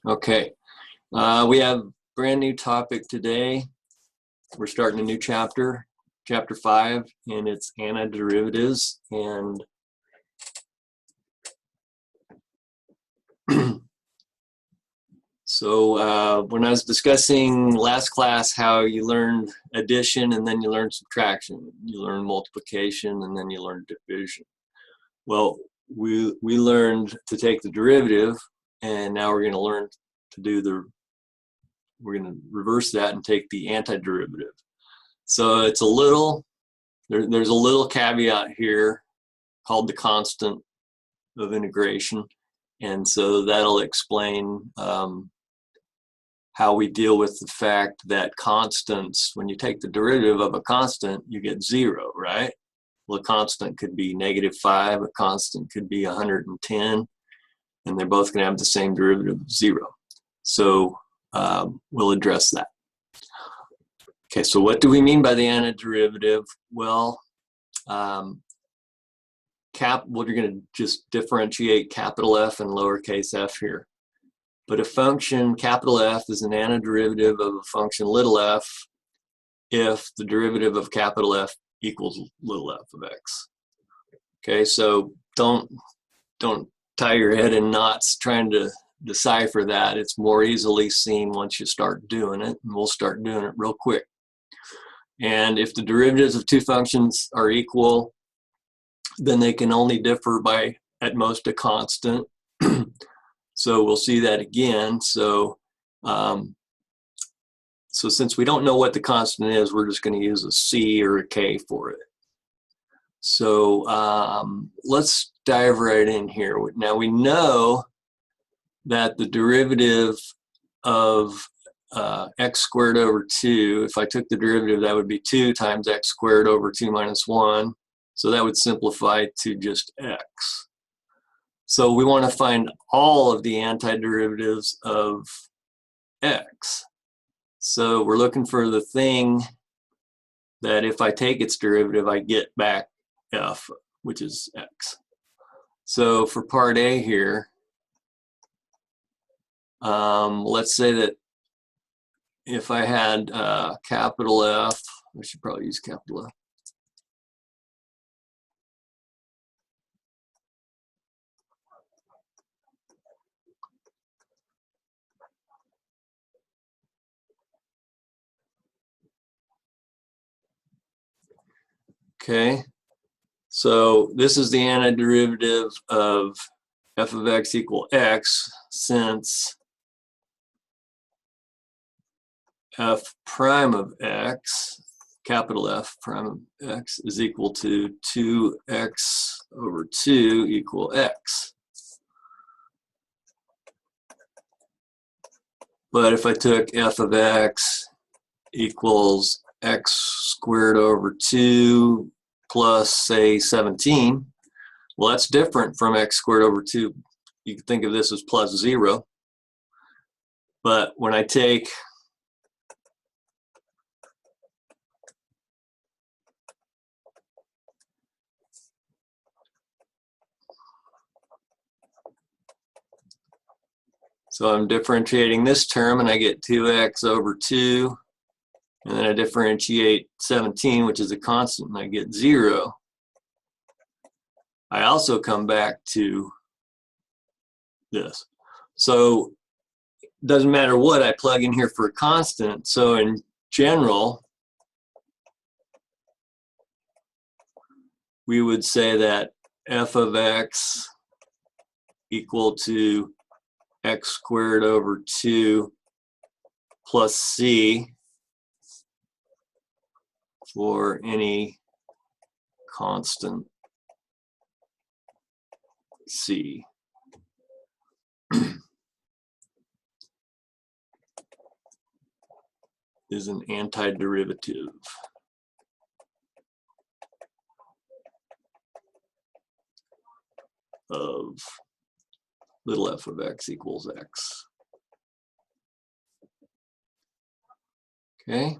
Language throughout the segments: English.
Okay, we have a brand new topic today. We're starting a new chapter, chapter 5, and it's antiderivatives. And so when I was discussing last class how you learned addition and then you learned subtraction, you learned multiplication and then you learned division. Well, we learned to take the derivative, and now we're going to learn to do we're going to reverse that and take the antiderivative. So it's a little, there's a little caveat here called the constant of integration. And so that'll explain how we deal with the fact that constants, when you take the derivative of a constant, you get 0, right? Well, a constant could be -5, a constant could be 110, and they're both going to have the same derivative of 0. So we'll address that. Okay, so what do we mean by the antiderivative? Well, we're going to just differentiate capital F and lowercase f here. But a function, capital F, is an antiderivative of a function little f if the derivative of capital F equals little f of x. Okay, so don't tie your head in knots trying to decipher that. It's more easily seen once you start doing it, and we'll start doing it real quick. And if the derivatives of two functions are equal, then they can only differ by at most a constant. So we'll see that again. So since we don't know what the constant is, we're just going to use a C or a K for it. So let's dive right in here. Now we know that the derivative of x squared over 2, if I took the derivative, that would be 2 times x squared over 2 minus 1. So that would simplify to just x. So we want to find all of the antiderivatives of x. So we're looking for the thing that if I take its derivative, I get back f, which is x. So for part A here, let's say that if I had capital F, I should probably use capital F. Okay, so this is the antiderivative of f of x equal x, since f prime of x, capital F prime of x, is equal to 2x over 2 equal x. But if I took f of x equals x squared over 2 plus, say, 17, well, that's different from x squared over 2. You can think of this as plus 0. But when I take so I'm differentiating this term, and I get 2x over 2. And then I differentiate 17, which is a constant, and I get 0. I also come back to this. So it doesn't matter what I plug in here for a constant. So in general, we would say that f of x equal to x squared over 2 plus c for any constant c. Is an antiderivative of little f of x equals x. Okay.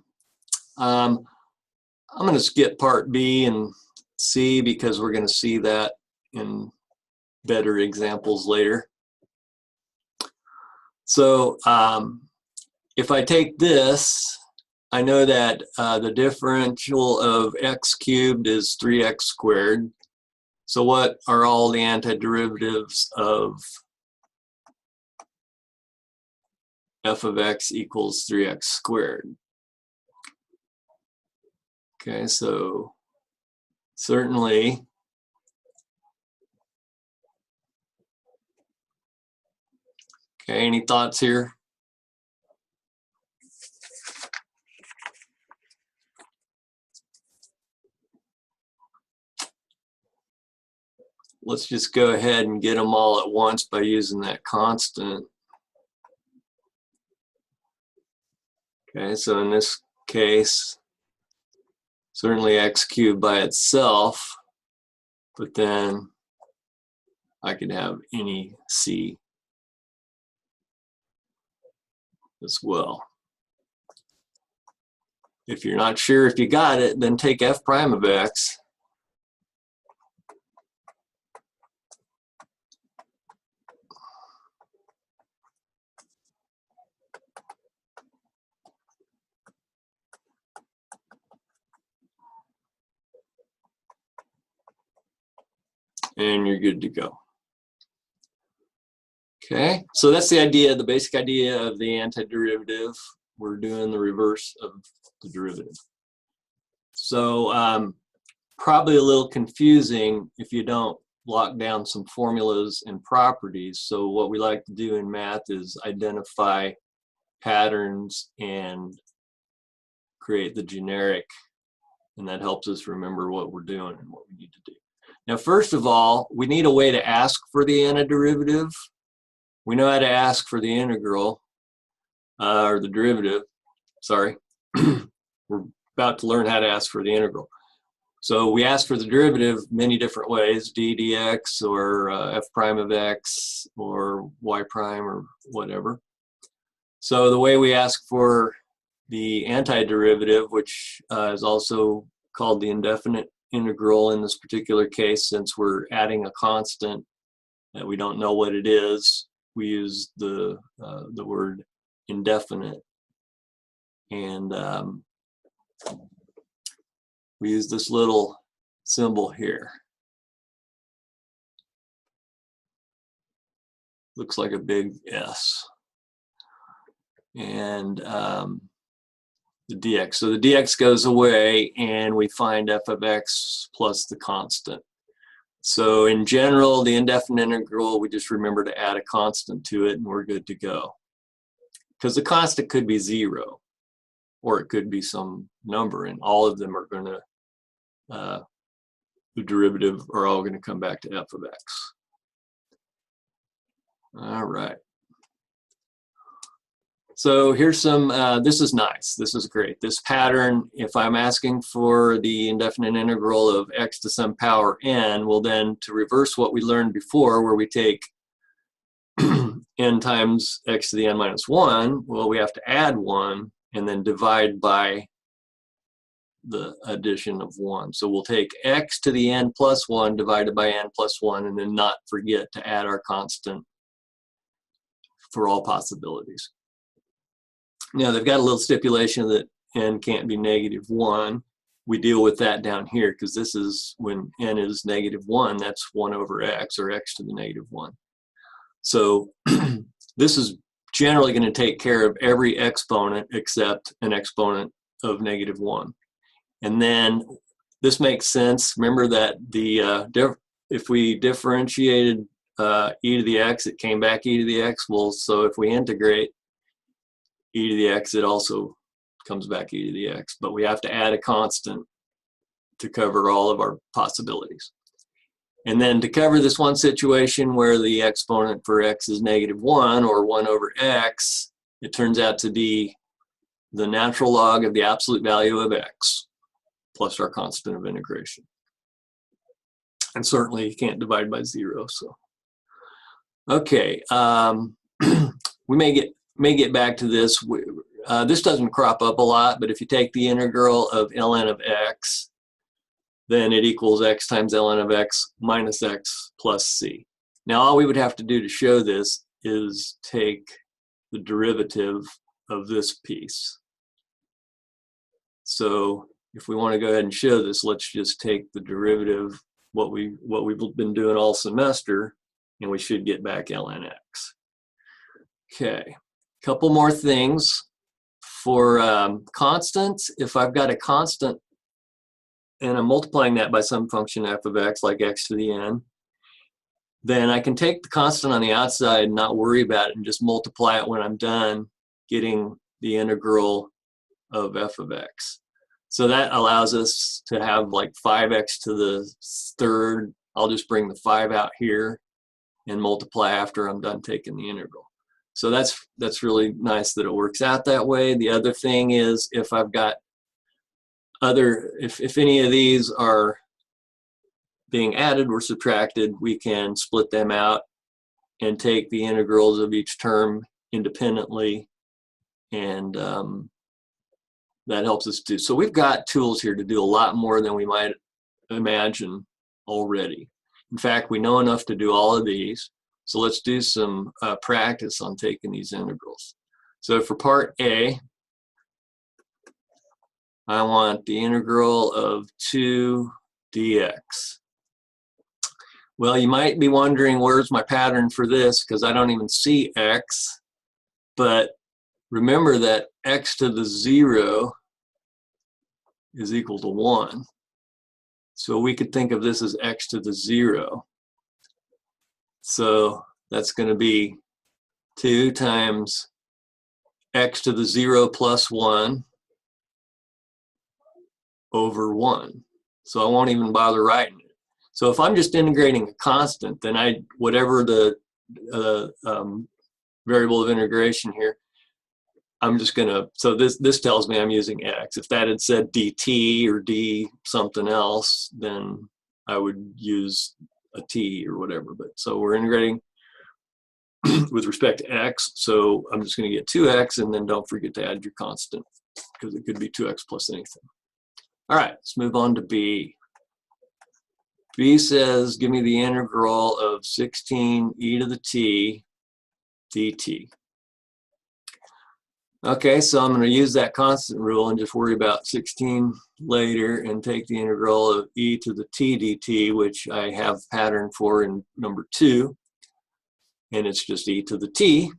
I'm going to skip part B and C because we're going to see that in better examples later. So if I take this, I know that the differential of x cubed is 3x squared. So what are all the antiderivatives of f of x equals 3x squared? Okay, so certainly okay, any thoughts here? Let's just go ahead and get them all at once by using that constant. Okay, so in this case, certainly x cubed by itself, but then I could have any c as well. If you're not sure if you got it, then take f prime of x. And you're good to go. Okay, so that's the idea, the basic idea of the antiderivative. We're doing the reverse of the derivative. So probably a little confusing if you don't lock down some formulas and properties. So what we like to do in math is identify patterns and create the generic, and that helps us remember what we're doing and what we need to do. Now, first of all, we need a way to ask for the antiderivative. We know how to ask for the integral, or the derivative, sorry. We're about to learn how to ask for the integral. So we ask for the derivative many different ways, d dx, or f prime of x, or y prime, or whatever. So the way we ask for the antiderivative, which is also called the indefinite integral in this particular case, since we're adding a constant that we don't know what it is, we use the word indefinite, and we use this little symbol here. Looks like a big S, and the dx. So the dx goes away, and we find f of x plus the constant. So in general, the indefinite integral, we just remember to add a constant to it, and we're good to go. Because the constant could be 0, or it could be some number, and all of them are going to, the derivative are all going to come back to f of x. All right. So here's some, this is nice, this is great. This pattern, if I'm asking for the indefinite integral of x to some power n, well then, to reverse what we learned before, where we take n times x to the n minus 1, well, we have to add 1 and then divide by the addition of 1. So we'll take x to the n plus 1 divided by n plus 1, and then not forget to add our constant for all possibilities. Now, they've got a little stipulation that n can't be -1. We deal with that down here, because this is when n is -1, that's 1 over x, or x to the -1. So this is generally going to take care of every exponent except an exponent of -1. And then this makes sense. Remember that the if we differentiated e to the x, it came back e to the x. Well, so if we integrate e to the x, it also comes back e to the x. But we have to add a constant to cover all of our possibilities. And then to cover this one situation where the exponent for x is -1, or 1 over x, it turns out to be the natural log of the absolute value of x plus our constant of integration. And certainly you can't divide by 0. So, okay, we may get back to this. This doesn't crop up a lot, but if you take the integral of ln of x, then it equals x times ln of x minus x plus c. Now all we would have to do to show this is take the derivative of this piece. So if we want to go ahead and show this, let's just take the derivative, what we've been doing all semester, and we should get back ln x. Okay, couple more things. For constants, if I've got a constant and I'm multiplying that by some function f of x, like x to the n, then I can take the constant on the outside and not worry about it and just multiply it when I'm done getting the integral of f of x. So that allows us to have like 5x to the third. I'll just bring the 5 out here and multiply after I'm done taking the integral. So that's really nice that it works out that way. The other thing is, if I've got if any of these are being added or subtracted, we can split them out and take the integrals of each term independently, and that helps us do. So we've got tools here to do a lot more than we might imagine already. In fact, we know enough to do all of these. So let's do some practice on taking these integrals. So for part A, I want the integral of 2 dx. Well, you might be wondering, where's my pattern for this? Because I don't even see x. But remember that x to the 0 is equal to 1. So we could think of this as x to the 0. So that's going to be 2 times x to the 0 plus 1 over 1. So I won't even bother writing it. So if I'm just integrating a constant, then whatever the variable of integration here, I'm just going to, so this tells me I'm using x. If that had said dt or d something else, then I would use a t or whatever. But so we're integrating with respect to x, so I'm just going to get 2x, and then don't forget to add your constant, because it could be 2x plus anything. All right, let's move on to b. b says, give me the integral of 16 e to the t dt. Okay, so I'm going to use that constant rule and just worry about 16 later and take the integral of e to the t dt, which I have pattern for in number 2. And it's just e to the t.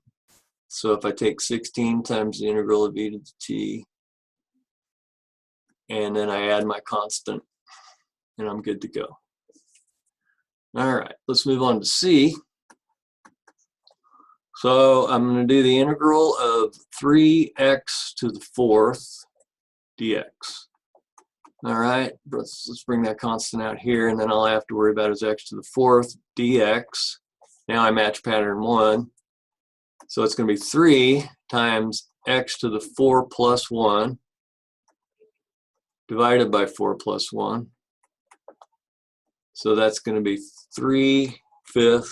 So if I take 16 times the integral of e to the t, and then I add my constant, and I'm good to go. All right, let's move on to c. So I'm going to do the integral of 3x to the 4th dx. All right, let's bring that constant out here, and then all I have to worry about is x to the 4th dx. Now I match pattern 1. So it's going to be 3 times x to the 4 plus 1 divided by 4 plus 1. So that's going to be 3/5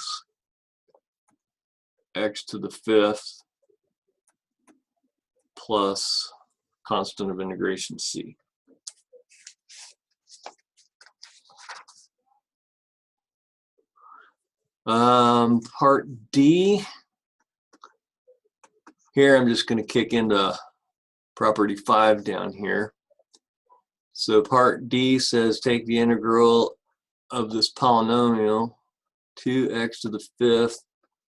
x to the 5th plus constant of integration c. Part D, here I'm just going to kick into property 5 down here. So part D says take the integral of this polynomial 2x to the 5th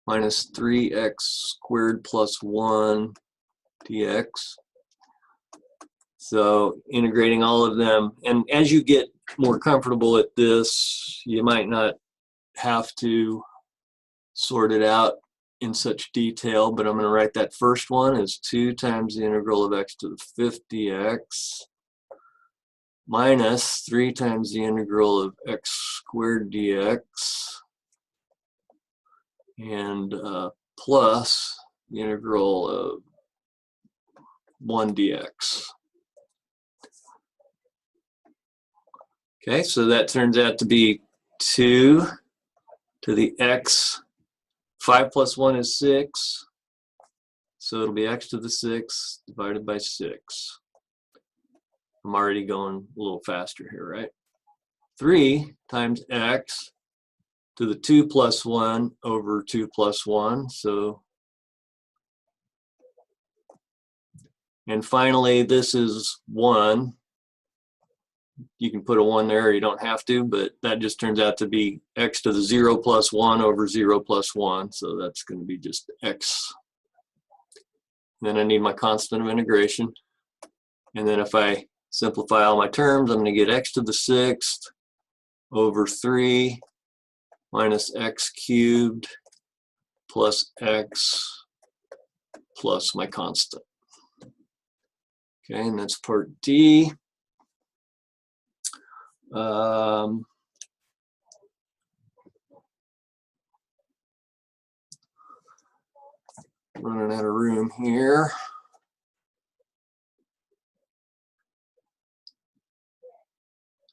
minus 3x squared plus 1 dx. So integrating all of them, and as you get more comfortable at this, you might not have to sort it out in such detail, but I'm going to write that first one as 2 times the integral of x to the 5th dx minus 3 times the integral of x squared dx and plus the integral of 1 dx. Okay, so that turns out to be 2 to the x. 5 plus 1 is 6. So it'll be x to the 6th divided by 6. I'm already going a little faster here, right? 3 times x to the 2 plus 1 over 2 plus 1. So And finally, this is 1. You can put a 1 there, or you don't have to, but that just turns out to be x to the 0 plus 1 over 0 plus 1. So that's going to be just x. Then I need my constant of integration. And then if I simplify all my terms, I'm going to get x to the 6th over 3 minus x cubed plus x plus my constant. Okay, and that's part D. Running out of room here.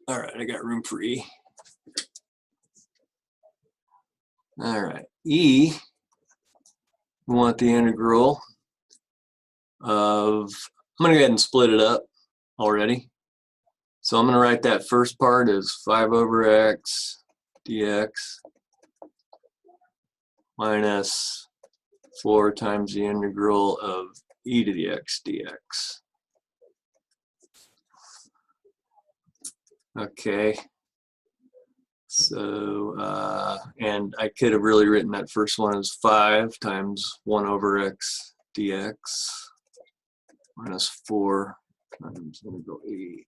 All right, I got room for E. All right, E, we want the integral of, I'm going to go ahead and split it up already. So I'm going to write that first part as 5 over x dx minus 4 times the integral of e to the x dx. Okay, so, and I could have really written that first one as 5 times 1 over x dx minus 4 times integral e.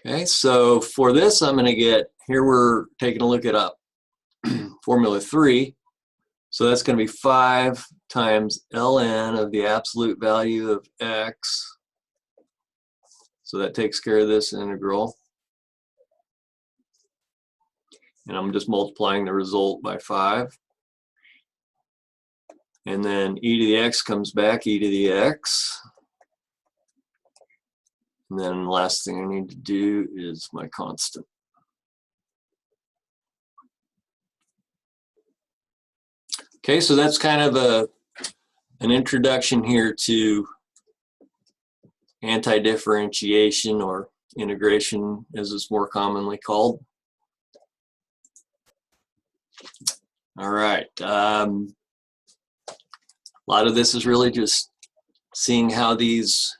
Okay, so for this, I'm going to get, here we're taking a look at formula 3. So that's going to be 5 times ln of the absolute value of x. So that takes care of this integral. And I'm just multiplying the result by 5. And then e to the x comes back, e to the x. And then the last thing I need to do is my constant. Okay, so that's kind of an introduction here to anti-differentiation, or integration as it's more commonly called. All right, a lot of this is really just seeing how these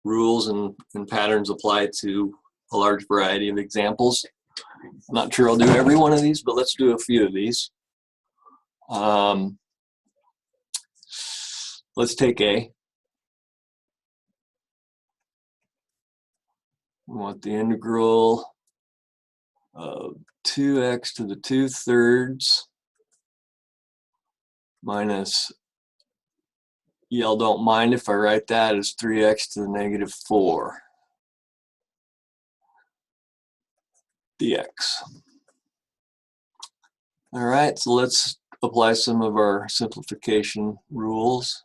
rules and patterns apply to a large variety of examples. I'm not sure I'll do every one of these, but let's do a few of these. Let's take A. We want the integral of 2x to the 2/3 minus, y'all don't mind if I write that as 3x to the negative 4 dx. All right, so let's apply some of our simplification rules.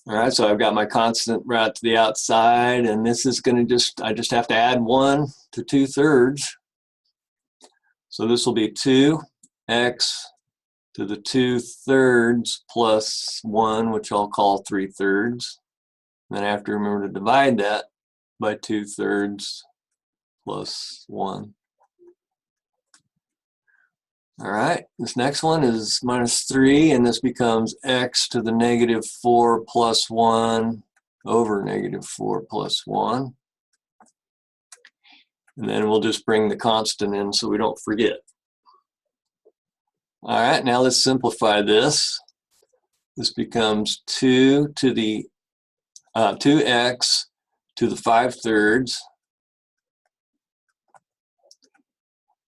All right, so I've got my constant right to the outside, and this is going to I just have to add 1 to 2/3. So this will be 2x to the 2/3 plus 1, which I'll call 3/3. Then I have to remember to divide that by 2/3 plus 1. All right, this next one is minus 3, and this becomes x to the negative 4 plus 1 over negative 4 plus 1. And then we'll just bring the constant in so we don't forget. All right, now let's simplify this. This becomes 2 to the 2x to the 5/3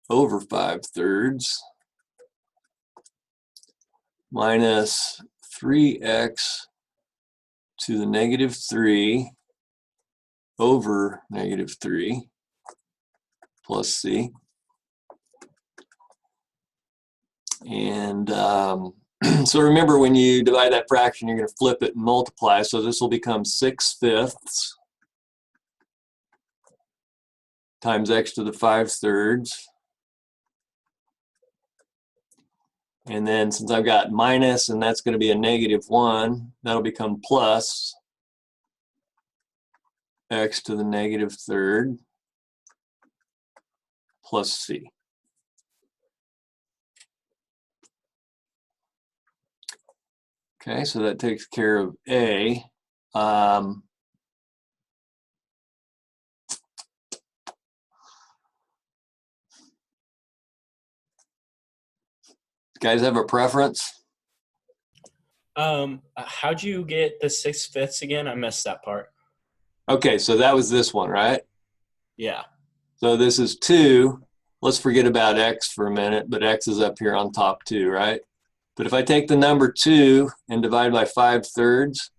over 5/3 minus 3x to the negative 3 over negative 3 plus c. And so remember, when you divide that fraction, you're going to flip it and multiply. So this will become 6/5 times x to the 5/3. And then since I've got minus, and that's going to be a negative 1, that'll become plus x to the negative third plus c. Okay, so that takes care of A. Guys have a preference? How'd you get the 6/5 again? I missed that part. Okay, so that was this one, right? Yeah. So this is 2. Let's forget about x for a minute, but x is up here on top too, right? But if I take the number 2 and divide by 5/3,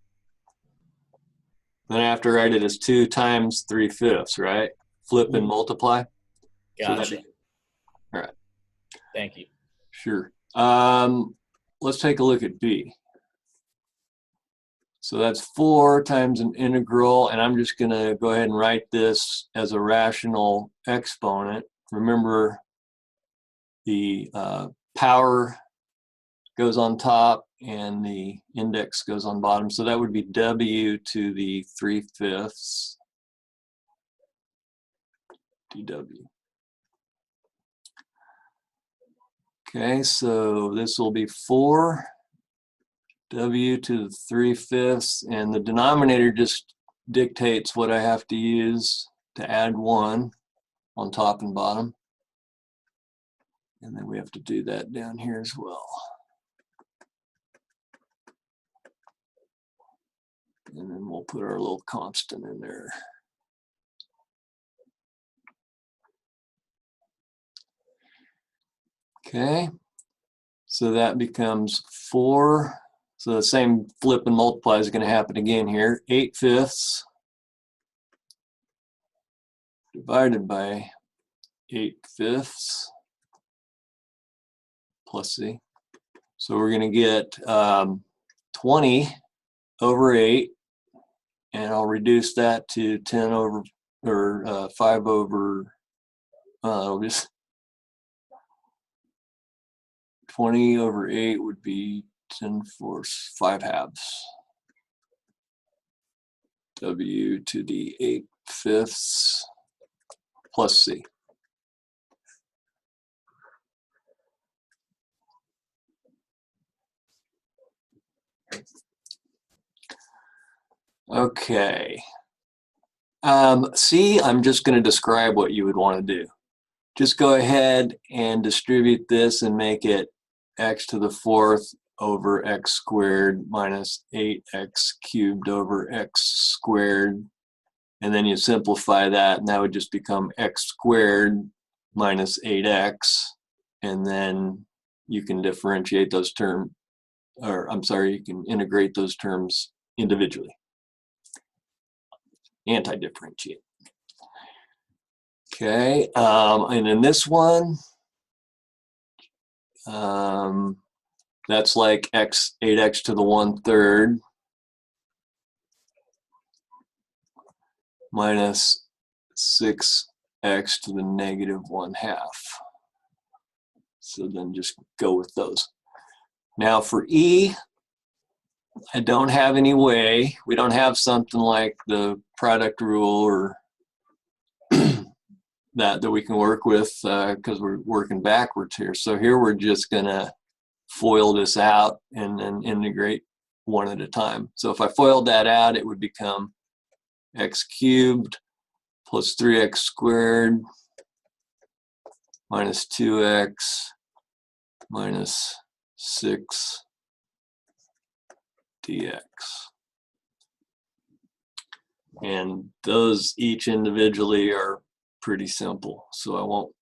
then I have to write it as 2 times 3/5, right? Flip and multiply. So that, Gotcha. all right, Thank you. sure. Let's take a look at B. So that's 4 times an integral, and I'm just going to go ahead and write this as a rational exponent. Remember, the power goes on top and the index goes on bottom. So that would be w to the 3/5 dw. Okay, so this will be 4 w to the 3/5, and the denominator just dictates what I have to use to add 1 on top and bottom. And then we have to do that down here as well. And then we'll put our little constant in there. Okay, so that becomes 4. So the same flip and multiply is going to happen again here. 8/5 divided by 8/5 plus c. So we're going to get 20 over 8, and I'll reduce that to 10 over, or 5 over, just 20 over 8 would be 10/4, 5/2. W to the 8/5 plus C. Okay. C, I'm just going to describe what you would want to do. Just go ahead and distribute this and make it x to the 4th over x squared minus 8x cubed over x squared. And then you simplify that, and that would just become x squared minus 8x. And then you can differentiate those terms, or I'm sorry, you can integrate those terms individually. Anti-differentiate. Okay, and in this one, that's like 8x to the 1/3 minus 6x to the negative 1/2. So then just go with those. Now for E, I don't have any way. We don't have something like the product rule or that we can work with because we're working backwards here. So here we're just gonna FOIL this out and then integrate one at a time. So if I FOILed that out, it would become x cubed plus 3x squared minus 2x minus 6 dx. And those each individually are pretty simple, so I won't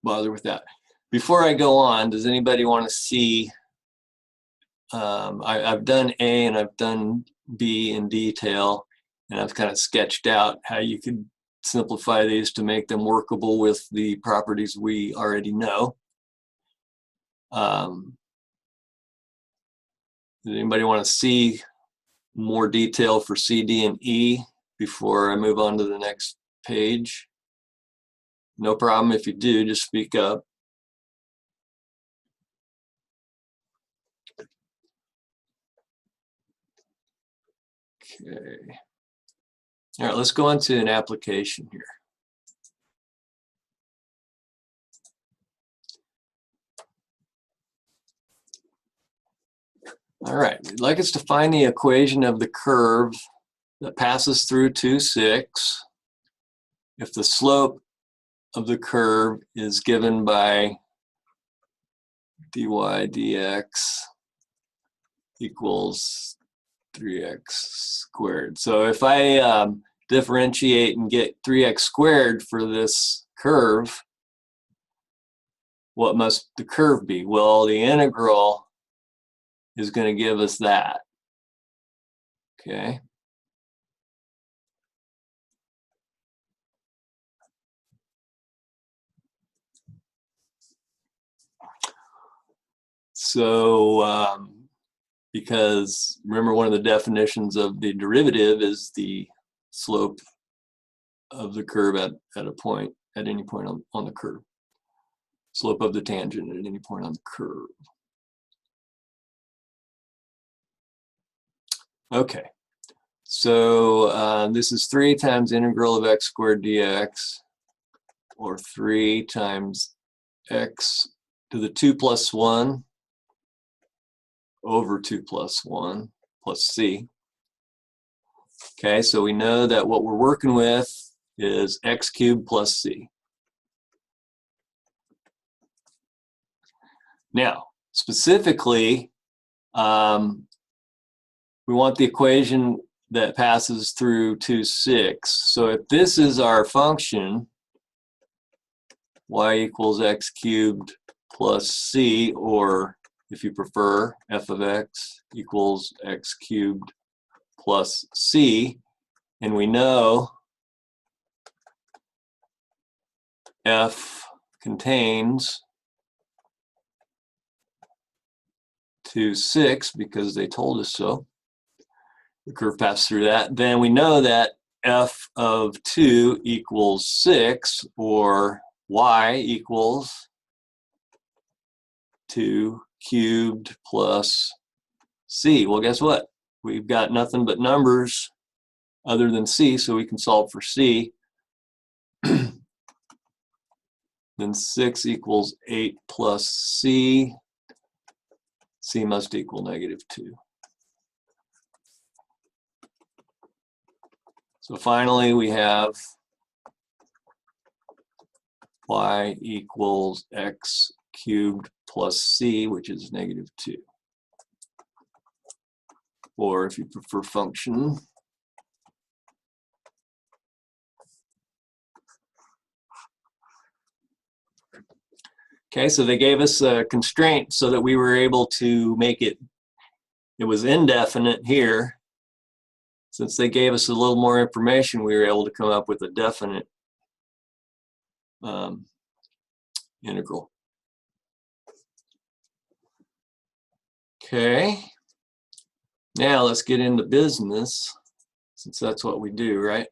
bother with that. Before I go on, does anybody want to see, I've done A and I've done B in detail, and I've kind of sketched out how you could simplify these to make them workable with the properties we already know. Does anybody want to see more detail for C, D, and E before I move on to the next page? No problem if you do, just speak up. Okay. All right, let's go on to an application here. All right, we'd like us to find the equation of the curve that passes through 2, 6 if the slope of the curve is given by dy dx equals 3x squared. So if I differentiate and get 3x squared for this curve, what must the curve be? Well, the integral is going to give us that. Okay. So because remember, one of the definitions of the derivative is the slope of the curve at a point, at any point on the curve. Slope of the tangent at any point on the curve. Okay, so this is 3 times integral of x squared dx, or 3 times x to the 2 plus 1 over 2 plus 1 plus c. Okay, so we know that what we're working with is x cubed plus c. Now, specifically, we want the equation that passes through 2, 6. So if this is our function, y equals x cubed plus c, or if you prefer, f of x equals x cubed plus c, and we know f contains 2, 6 because they told us so. The curve passed through that. Then we know that f of 2 equals 6, or y equals 2 cubed plus c. Well, guess what? We've got nothing but numbers other than c, so we can solve for c. Then 6 equals 8 plus c. C must equal -2. So finally, we have y equals x cubed plus c, which is -2. Or if you prefer function, okay, so they gave us a constraint so that we were able to make it, it was indefinite here. Since they gave us a little more information, we were able to come up with a definite integral. Okay, now let's get into business, since that's what we do, right?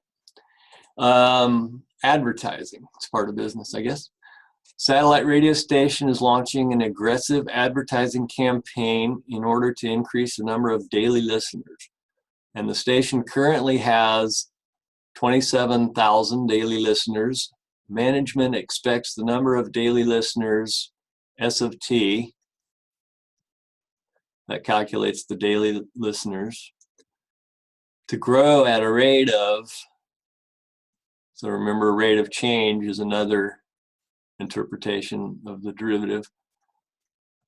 Advertising, it's part of business, I guess. Satellite radio station is launching an aggressive advertising campaign in order to increase the number of daily listeners. And the station currently has 27,000 daily listeners. Management expects the number of daily listeners, S of t, that calculates the daily listeners, to grow at a rate of, so remember, rate of change is another interpretation of the derivative.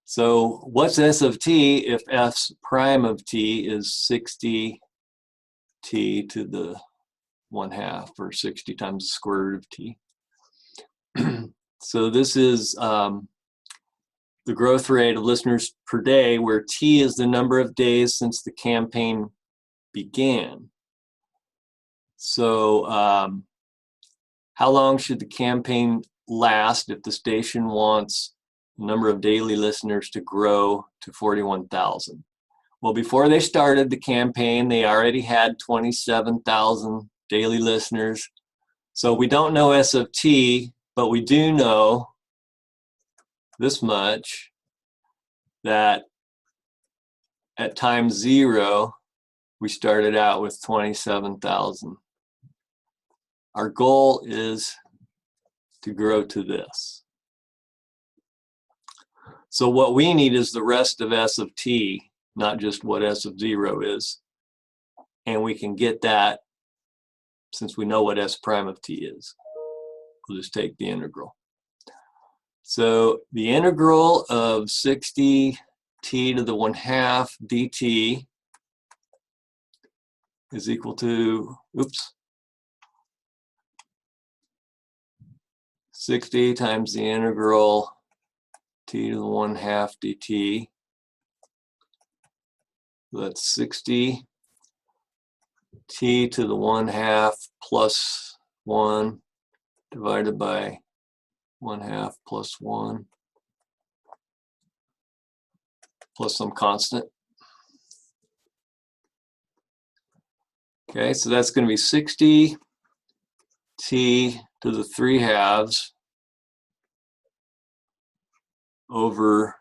So what's S of t if f prime of t is 60 t to the 1/2, or 60 times the square root of t? So this is the growth rate of listeners per day, where t is the number of days since the campaign began. So how long should the campaign last if the station wants the number of daily listeners to grow to 41,000? Well, before they started the campaign, they already had 27,000 daily listeners. So we don't know S of t, but we do know this much, that at time 0, we started out with 27,000 our goal is to grow to this. So what we need is the rest of S of t, not just what S of 0 is. And we can get that since we know what S prime of t is. We'll just take the integral. So the integral of 60 t to the 1/2 dt is equal to, 60 times the integral t to the 1/2 dt. That's 60 t to the 1/2 plus 1 divided by 1/2 plus 1 plus some constant. Okay, so that's going to be 60 t to the 3/2 over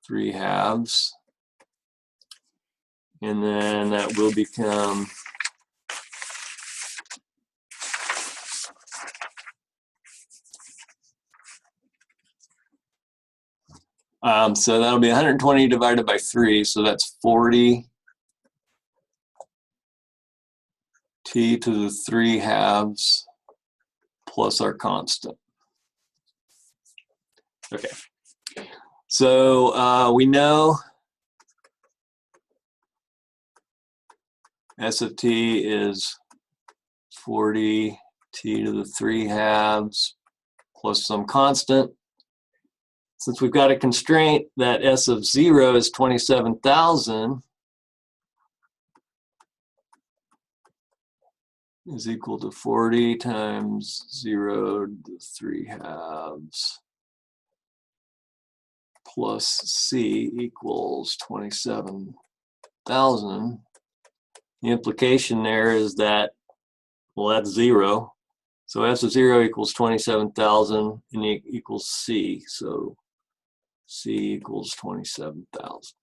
3/2, and then that will become so that'll be 120 divided by 3, so that's 40 t to the 3/2 plus our constant. Okay, so we know S of t is 40 t to the 3/2 plus some constant. Since we've got a constraint that S of 0 is 27,000 is equal to 40 times 0 to the 3/2 plus C equals 27,000. The implication there is that, well, that's 0. So S of 0 equals 27,000 and equals C. So C equals 27,000.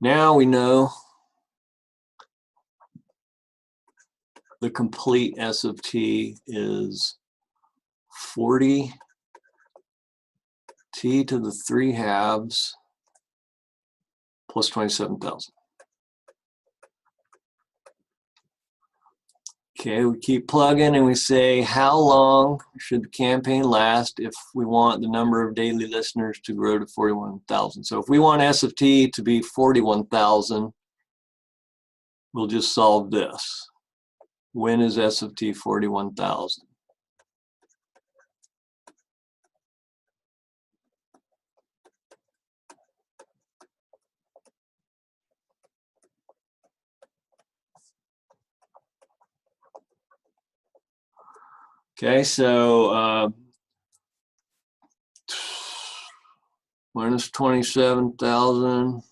Now we know the complete S of t is 40 t to the 3/2 plus 27,000. Okay, we keep plugging and we say, how long should the campaign last if we want the number of daily listeners to grow to 41,000? So if we want S of t to be 41,000, we'll just solve this. When is S of t 41,000? Okay, so minus 27,000.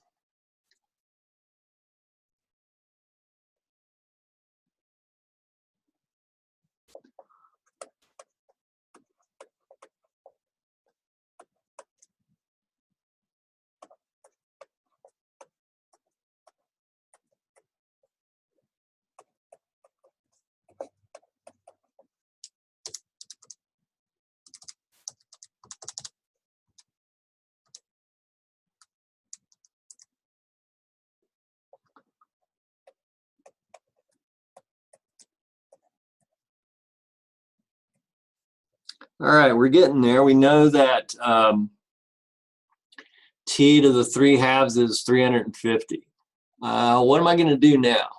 All right, we're getting there. We know that t to the 3/2 is 350. What am I going to do now?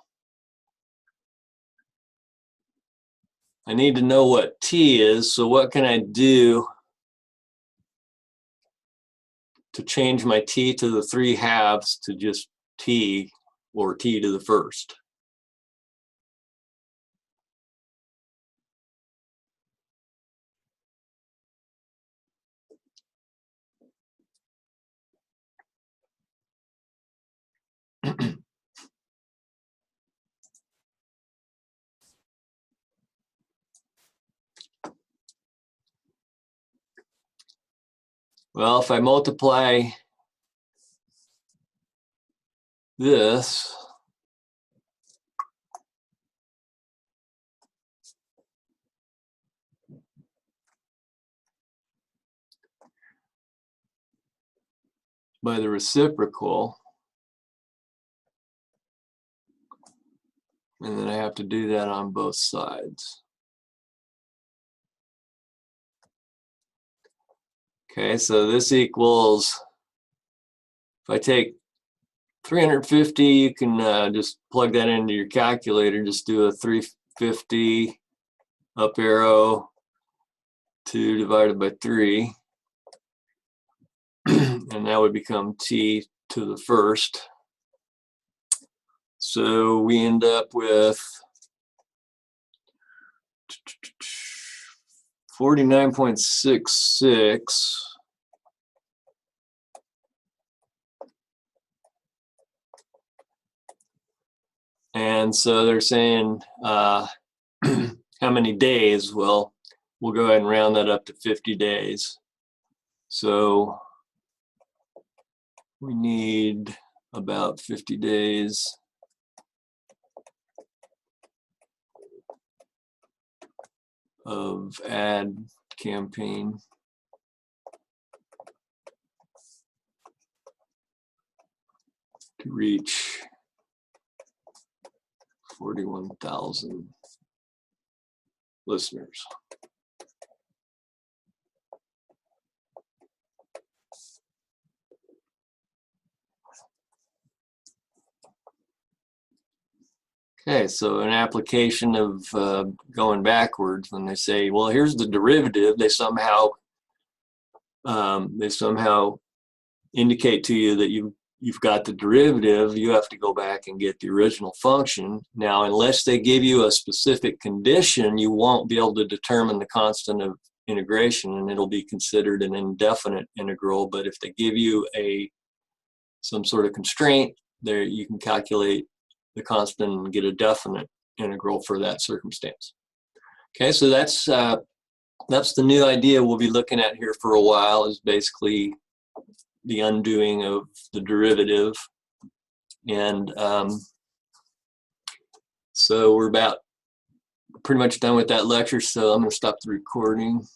I need to know what t is, so what can I do to change my t to the 3/2 to just t, or t to the first? Well, if I multiply this by the reciprocal. And then I have to do that on both sides. Okay, so this equals, if I take 350, you can just plug that into your calculator, just do a 350 up arrow 2 divided by 3. And that would become t to the first. So we end up with 49.66. And so they're saying how many days? Well, we'll go ahead and round that up to 50 days. So we need about 50 days of ad campaign. To reach 41,000 listeners. Okay, so an application of going backwards, when they say, well, here's the derivative, they somehow indicate to you that you've got the derivative. You have to go back and get the original function. Now, unless they give you a specific condition, you won't be able to determine the constant of integration, and it'll be considered an indefinite integral. But if they give you some sort of constraint, there you can calculate the constant and get a definite integral for that circumstance. Okay, so that's the new idea we'll be looking at here for a while, is basically the undoing of the derivative. And so we're about pretty much done with that lecture, so I'm going to stop the recording.